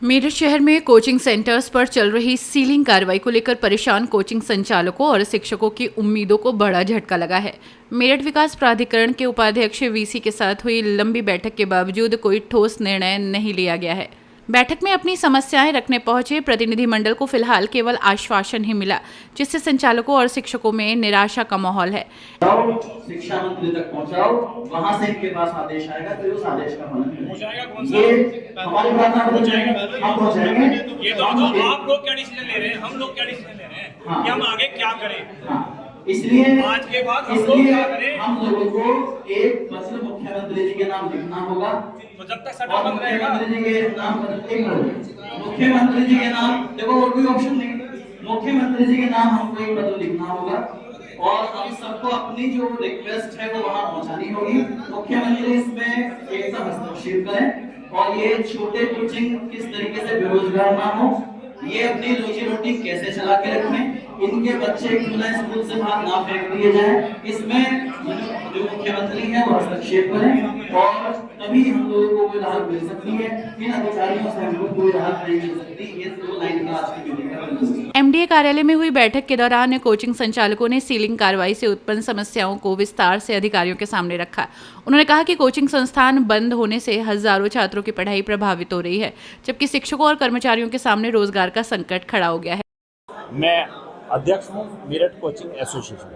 मेरठ शहर में coaching centres पर चल रही सीलिंग कार्रवाई को लेकर परेशान कोचिंग संचालकों और शिक्षकों की उम्मीदों को बड़ा झटका लगा है। मेरठ विकास प्राधिकरण के उपाध्यक्ष वीसी के साथ हुई लंबी बैठक के बावजूद कोई ठोस निर्णय नहीं लिया गया है। बैठक में अपनी समस्याएं रखने पहुंचे प्रतिनिधिमंडल को फिलहाल केवल आश्वासन ही मिला, जिससे संचालकों और शिक्षकों में निराशा का माहौल है। शिक्षा मंत्री तक पहुंचाओ, वहां से इनके पास आदेश आएगा तो उस आदेश का पालन करें। ये हमारी बात आप पहुंचाएंगे। ये तो आप लोग क्या डिसीजन ले रहे हैं, हम लोग क्या डिसीजन ले रहे हैं कि हम आगे क्या करें। इसलिए आज के बाद हम लोग क्या करें, हम लोगों को एक पत्र मुख्यमंत्री जी के नाम लिखना होगा। तो जब तक सटा बंद रहेगा मुख्यमंत्री जी के नाम, मुख्यमंत्री जी के नाम, देखो और कोई ऑप्शन नहीं, मुख्यमंत्री जी के नाम हमको एक पत्र लिखना होगा और हम सबको अपनी जो रिक्वेस्ट है वो वहां पहुंचानी होगी। मुख्यमंत्री इसमें एकदम हस्तक्षेप करें और ये छोटे कोचिंग किस तरीके से बेरोजगार ना हो, ये अपनी रोजी रोटी कैसे चला के रखें, इनके बच्चे खुला स्कूल से बाहर ना फेंक दिए जाए, इसमें जो मुख्यमंत्री है वो हस्तक्षेप करें और तभी हम लोगों को कोई राहत मिल सकती है। इन अधिकारियों से हमको कोई राहत नहीं मिल सकती। ये 2 लाइन का आज की मीटिंग है। एमडीए कार्यालय में हुई बैठक के दौरान कोचिंग संचालकों ने सीलिंग कार्रवाई से उत्पन्न समस्याओं को विस्तार से अधिकारियों के सामने रखा। उन्होंने कहा कि कोचिंग संस्थान बंद होने से हजारों छात्रों की पढ़ाई प्रभावित हो रही है, जबकि शिक्षकों और कर्मचारियों के सामने रोजगार का संकट खड़ा हो गया है। मैं अध्यक्ष हूँ मेरठ कोचिंग एसोसिएशन।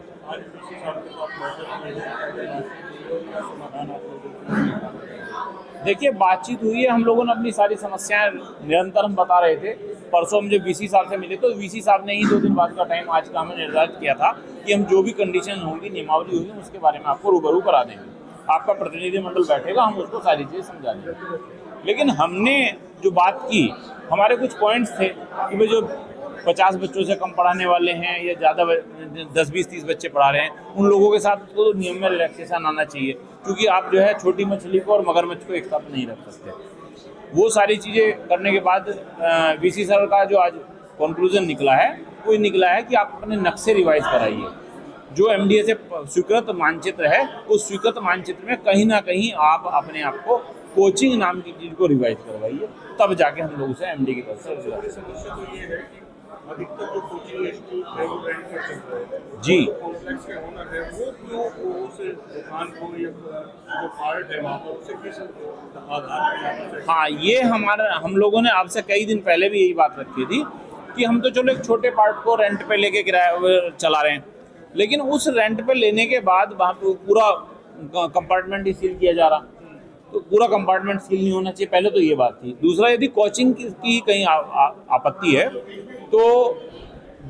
देखिए, बातचीत हुई है, हम लोगों ने अपनी सारी समस्याएं निरंतर हम बता रहे थे। परसों हम जब वीसी साहब से मिले तो वीसी साहब ने ही 2 दिन बाद का टाइम आज का हमें निर्धारित किया था कि हम जो भी कंडीशन होंगी, नियमावली होगी, उसके बारे में आपको रूबरू करा देंगे। आपका प्रतिनिधिमंडल बैठेगा, हम उसको सारी चीज़ें समझा देंगे। लेकिन हमने जो बात की, हमारे कुछ पॉइंट्स थे कि भाई जो 50 बच्चों से कम पढ़ाने वाले हैं या ज़्यादा 10, 20, 30 बच्चे पढ़ा रहे हैं, उन लोगों के साथ तो नियम में रिलैक्सेशन आना चाहिए, क्योंकि आप जो है छोटी मछली को और मगरमच्छ को एक साथ नहीं रख सकते। वो सारी चीज़ें करने के बाद वीसी सर का जो आज कंक्लूजन निकला है वो निकला है कि आप अपने नक्शे रिवाइज कराइए। जो एमडीए से स्वीकृत मानचित्र है, उस स्वीकृत मानचित्र में कहीं ना कहीं आप अपने आप को कोचिंग नाम की चीज़ को रिवाइज करवाइए, तब जाके हम लोग उसे एमडी की तरफ से अधिकतर जो कोचिंग इंस्टीट्यूट है वो रेंट पर चल रहे हैं जी, कॉम्प्लेक्स के ओनर है वो क्यों उस दुकान को या जो पार्ट है वहाँ पर उसे किस आधार पर? हाँ, ये हम लोगों ने आपसे कई दिन पहले भी यही बात रखी थी कि हम तो चलो एक छोटे पार्ट को रेंट पे लेके किराया चला रहे हैं, लेकिन उस रेंट पे लेने के बाद वहाँ पे पूरा कंपार्टमेंट ही सील किया जा रहा, तो पूरा कंपार्टमेंट सील नहीं होना चाहिए। पहले तो ये बात थी। दूसरा, यदि कोचिंग की कहीं आपत्ति है तो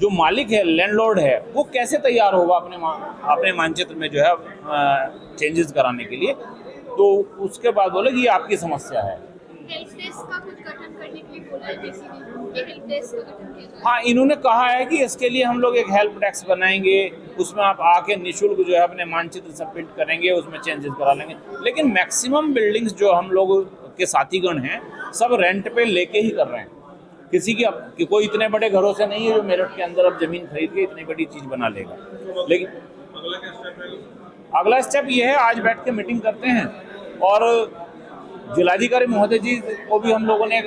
जो मालिक है, लैंडलॉर्ड है, वो कैसे तैयार होगा अपने मानचित्र में जो है चेंजेस कराने के लिए। तो उसके बाद बोले कि ये आपकी समस्या है। हेल्प डेस्क का कुछ गठन करने के लिए बोला है डीसी ने, ये हेल्प डेस्क का गठन किया जाए। हाँ, इन्होंने कहा है कि इसके लिए हम लोग एक हेल्प डेस्क बनाएंगे, उसमें आप आके निःशुल्क जो है अपने मानचित्र सबमिट करेंगे, उसमें चेंजेस करा लेंगे। लेकिन मैक्सिमम बिल्डिंग्स जो हम लोग के साथीगण हैं सब रेंट पे लेके ही कर रहे हैं। किसी की कोई इतने बड़े घरों से नहीं है जो मेरठ के अंदर अब जमीन खरीद के इतनी बड़ी चीज़ बना लेगा। लेकिन अगला स्टेप ये है, आज बैठ के मीटिंग करते हैं और जिलाधिकारी महोदय जी को भी हम लोगों ने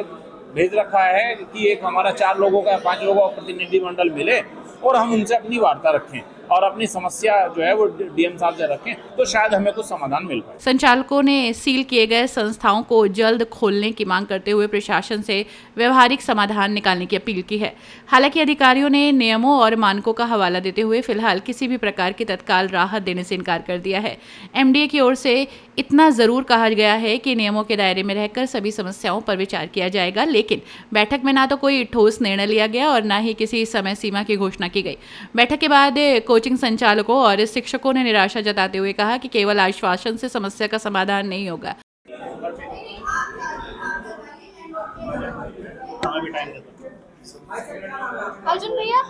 भेज रखा है कि एक हमारा 4 लोगों का 5 लोगों का प्रतिनिधिमंडल मिले और हम उनसे अपनी वार्ता रखें और अपनी समस्या जो है वो डीएम साहब से रखें, तो शायद हमें कुछ समाधान मिल पाए। संचालकों ने सील किए गए संस्थाओं को जल्द खोलने की मांग करते हुए प्रशासन से व्यवहारिक समाधान निकालने की अपील की है। हालांकि अधिकारियों ने नियमों और मानकों का हवाला देते हुए फिलहाल किसी भी प्रकार की तत्काल राहत देने से इनकार कर दिया है। एमडीए की ओर से इतना जरूर कहा गया है कि नियमों के दायरे में रहकर सभी समस्याओं पर विचार किया जाएगा, लेकिन बैठक में ना तो कोई ठोस निर्णय लिया गया और ना ही किसी समय सीमा की घोषणा की गई। बैठक के बाद कोचिंग संचालकों और शिक्षकों ने निराशा जताते हुए कहा कि केवल आश्वासन से समस्या का समाधान नहीं होगा। अर्जुन भैया,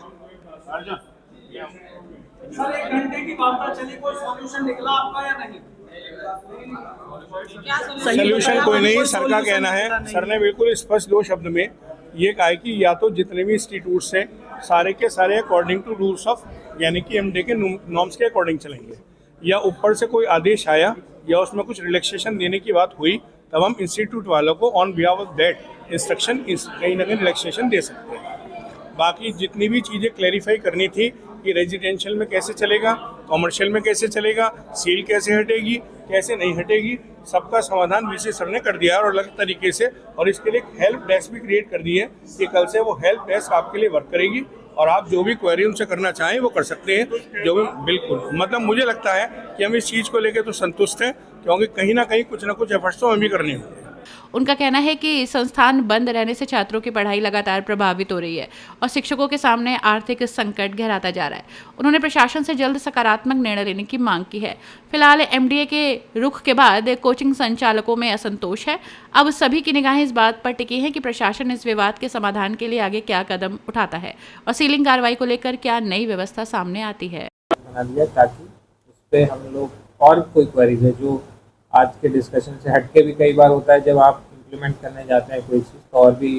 सर 1 घंटे की वार्ता चली, कोई सॉल्यूशन निकला आपका या नहीं? सोल्यूशन कोई नहीं। सर का कहना है, सर ने बिल्कुल स्पष्ट 2 शब्द में ये कहा है कि या तो जितने भी इंस्टीट्यूट्स हैं सारे के सारे अकॉर्डिंग टू रूल्स ऑफ यानी कि एमडीए के नॉर्म्स के अकॉर्डिंग चलेंगे, या ऊपर से कोई आदेश आया या उसमें कुछ रिलैक्सेशन देने की बात हुई तब हम इंस्टीट्यूट वालों को on behalf of that instruction कहीं ना कहीं रिलैक्सेशन दे सकते हैं। बाकी जितनी भी चीज़ें क्लैरिफाई करनी थी कि रेजिडेंशियल में कैसे चलेगा, कॉमर्शियल में कैसे चलेगा, सील कैसे हटेगी, कैसे नहीं हटेगी, सबका समाधान वीसी सर ने कर दिया है और अलग तरीके से। और इसके लिए एक हेल्प डेस्क भी क्रिएट कर दी है कि कल से वो हेल्प डेस्क आपके लिए वर्क करेगी और आप जो भी क्वेरी उनसे करना चाहें वो कर सकते हैं। जो भी बिल्कुल मतलब मुझे लगता है कि हम इस चीज़ को लेकर तो संतुष्ट हैं, क्योंकि कहीं ना कहीं कुछ ना कुछ एफर्ट्स तो हमें भी करने होंगे। उनका कहना है कि संस्थान बंद रहने से छात्रों की पढ़ाई लगातार प्रभावित हो रही है और शिक्षकों के सामने आर्थिक संकट गहराता जा रहा है। उन्होंने प्रशासन से जल्द सकारात्मक निर्णय लेने की मांग की है। फिलहाल एमडीए के रुख के बाद कोचिंग संचालकों में असंतोष है। अब सभी की निगाहें इस बात पर टिकी हैं कि प्रशासन इस विवाद के समाधान के लिए आगे क्या कदम उठाता है और सीलिंग कार्रवाई को लेकर क्या नई व्यवस्था सामने आती है। बना दिया ताकि उस पर हम लोग और कोई क्वेरीज है जो आज के डिस्कशन से हटके भी कई बार होता है, जब आप इम्प्लीमेंट करने जाते हैं कोई चीज़ तो और भी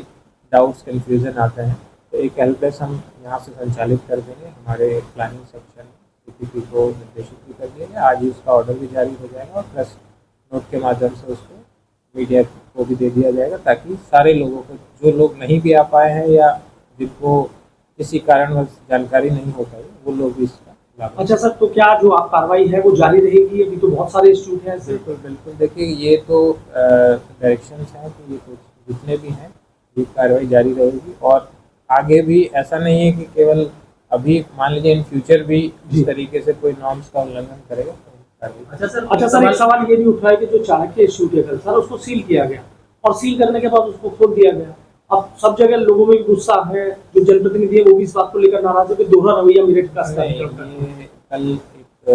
डाउट्स कन्फ्यूज़न आते हैं, तो एक हेल्प डेस्क हम यहाँ से संचालित कर देंगे। हमारे प्लानिंग सेक्शन सीपीपी को निर्देशित भी कर दिया गया, आज ही उसका ऑर्डर भी जारी हो जाएगा और प्रेस नोट के माध्यम से उसको मीडिया को भी दे दिया जाएगा, ताकि सारे लोगों को, जो लोग नहीं भी आ पाए हैं या जिनको किसी कारणवश जानकारी नहीं हो पाई, वो लोग भी इसका लाभ। अच्छा सर, तो क्या जो आप कार्रवाई है वो जारी रहेगी? अभी तो बहुत सारे इंस्टीट्यूट हैं। बिल्कुल बिल्कुल, देखिए ये तो डायरेक्शंस हैं कि ये कुछ जितने भी हैं ये कार्रवाई जारी रहेगी और आगे भी ऐसा नहीं है कि केवल अभी, मान लीजिए इन फ्यूचर भी इस तरीके से कोई नॉर्म्स का उल्लंघन करेगा तो अच्छा सर, एक सवाल ये भी उठ रहा है कि जो चाणक्य इंस्टीट्यूट है सर, उसको सील किया गया और सील करने के बाद उसको खोल दिया गया। अब सब जगह लोगों में गुस्सा है, जो जनप्रतिनिधि है वो भी इस बात को लेकर नाराज है कि दोहरा रवैया मेरिट का कल एक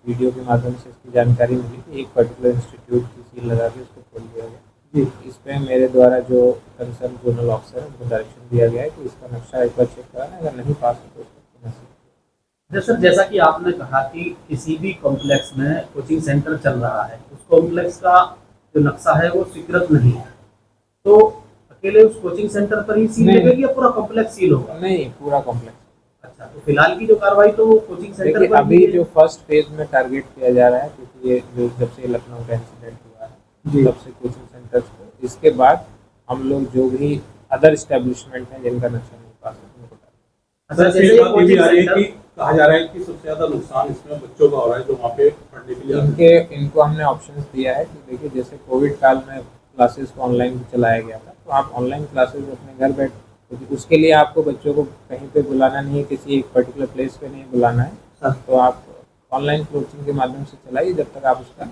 वीडियो के माध्यम से इसकी जानकारी मिली कि एक पर्टिकुलर इंस्टीट्यूट की सील लगा के उसको खोल दिया गया। जी, इस पे मेरे द्वारा जो कंसर्न जोनल ऑफिसर है उनको डायरेक्शन दिया गया है कि इसका नक्शा एक बार चेक कराना, अगर नहीं पास हो तो उसको। सर, जैसा कि आपने कहा कि किसी भी कॉम्प्लेक्स में कोचिंग सेंटर चल रहा है, उस कॉम्प्लेक्स का जो नक्शा है वो स्वीकृत नहीं है, तो अकेले उस कोचिंग सेंटर पर ही सील लगेगी या पूरा कॉम्प्लेक्स सील होगा? नहीं, पूरा कॉम्प्लेक्स। अच्छा, तो फिलहाल की जो कार्रवाई तो कोचिंग सेंटर पर अभी जो फर्स्ट फेज में टारगेट किया जा रहा है, क्योंकि ये जो जब से लखनऊ का इंसिडेंट हुआ है तब से कोचिंग सेंटर्स को, इसके बाद हम लोग जो भी अदर इस्टेब्लिशमेंट हैं जिनका नक्शा नहीं पास है उनको कहा जा रहा है कि सबसे ज्यादा नुकसान इसमें बच्चों का हो रहा है जो वहाँ पे पढ़ने के लिए इनको हमने ऑप्शंस दिया है कि देखिए, जैसे कोविड काल में क्लासेस को ऑनलाइन चलाया गया था, तो आप ऑनलाइन क्लासेस अपने घर बैठ, क्योंकि उसके लिए आपको बच्चों को कहीं पे बुलाना नहीं है, किसी एक पर्टिकुलर प्लेस पे नहीं बुलाना है, तो आप ऑनलाइन कोचिंग के माध्यम से चलाइए जब तक आप उसका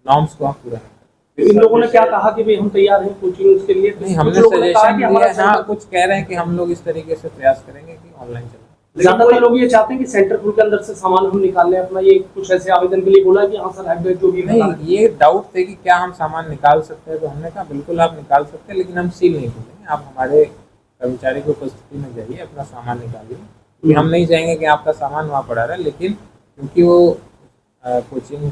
नॉर्म्स को आप पूरा नहीं। इन लोगों ने क्या कहा कि भाई हम तैयार हैं कोचिंग के लिए? नहीं, हमने सजेशन दिया है। हाँ, कुछ कह रहे हैं कि हम लोग इस तरीके से प्रयास करेंगे कि ऑनलाइन चले। ज्यादातर लोग ये चाहते हैं कि सेंटर खुल के अंदर से सामान हम निकाल लें अपना, ये कुछ ऐसे आवेदन के लिए बोला कि हाँ सर हेल्प जो भी नहीं, ये डाउट थे कि क्या हम सामान निकाल सकते हैं, तो हमने कहा बिल्कुल आप निकाल सकते हैं, लेकिन हम सील नहीं खोलेंगे। आप हमारे कर्मचारी की उपस्थिति में जाइए, अपना सामान निकालिए। हम नहीं चाहेंगे कि आपका सामान वहाँ पड़ा रहे, लेकिन क्योंकि वो कोचिंग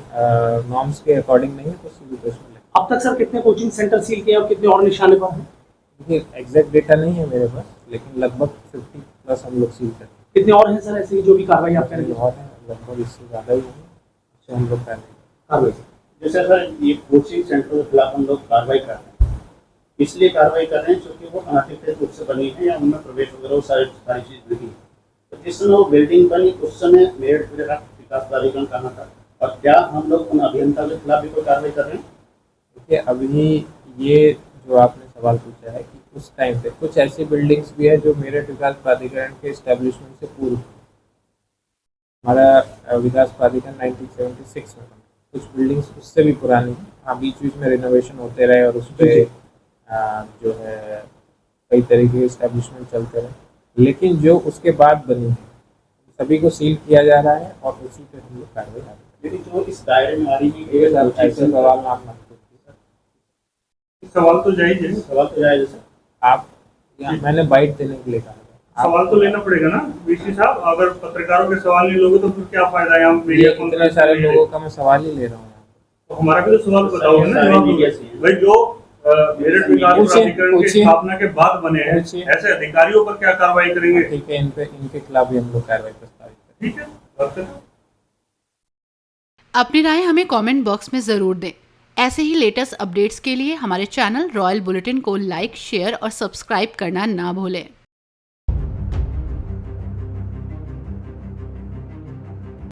नॉर्म्स के अकॉर्डिंग नहीं है तो सील तो उसमें। अब तक सर कितने कोचिंग सेंटर सील किए और कितने और निशाने पर हैं? देखिए, एग्जैक्ट डेटा नहीं है मेरे पास, लेकिन लगभग 50+ हम लोग सील करते हैं। कितने और हैं सर ऐसे जो भी कार्रवाई आप करेंगे? और हैं, लगभग इससे ज़्यादा ही होंगे, हम लोग कार्रवाई। जैसे सर ये कोचिंग सेंटर के खिलाफ हम लोग कार्रवाई कर रहे हैं, इसलिए कार्रवाई कर रहे हैं क्योंकि वो अनधिकृत रूप से बनी है या उनमें प्रवेश वगैरह वो सारी चीज़ नहीं है। तो जिस समय वो बिल्डिंग बनी उस समय मेरठ विकास प्राधिकरण कहाँ था, और क्या हम लोग उन अभियंता के खिलाफ भी कोई कार्रवाई कर रहे हैं? देखिए, अभी ये जो आपने सवाल पूछा है कि उस टाइम पे कुछ ऐसी बिल्डिंग्स भी है जो मेरठ विकास प्राधिकरण के एस्टेब्लिशमेंट से पूर्व, हमारा विकास प्राधिकरण 1976 में बना, कुछ बिल्डिंग्स उससे भी पुरानी है। हाँ, बीच बीच में रिनोवेशन होते रहे और उस पर जो है कई तरीके के एस्टेब्लिशमेंट चलते रहे, लेकिन जो उसके बाद बनी है सभी को सील किया जा रहा है और उसी पे हम लोग कार्रवाई कर रहे हैं। जो इस दायरे में आ रही है ऐसे सवाल आप मत पूछिए। सवाल तो जायज है, सवाल तो जायज है सर। आप मैंने बाइट देने के लिए कहा, सवाल तो लेना पड़ेगा ना वीसी साहब। अगर पत्रकारों के सवाल नहीं लोगे तो फिर क्या फायदा है? हम मीडिया इतने सारे लोगों का मैं सवाल ही ले रहा हूँ, तो हमारा भी तो सवाल बताओगे ना भाई। जो मेरठ विकास प्राधिकरण की स्थापना के बाद बने हैं, ऐसे अधिकारियों पर क्या कार्रवाई करेंगे? ठीक है, इनके खिलाफ भी हम लोग कार्रवाई प्रस्तावित करेंगे। ठीक है, अपनी राय हमें कमेंट बॉक्स में ज़रूर दें। ऐसे ही लेटेस्ट अपडेट्स के लिए हमारे चैनल रॉयल बुलेटिन को लाइक, शेयर और सब्सक्राइब करना ना भूलें।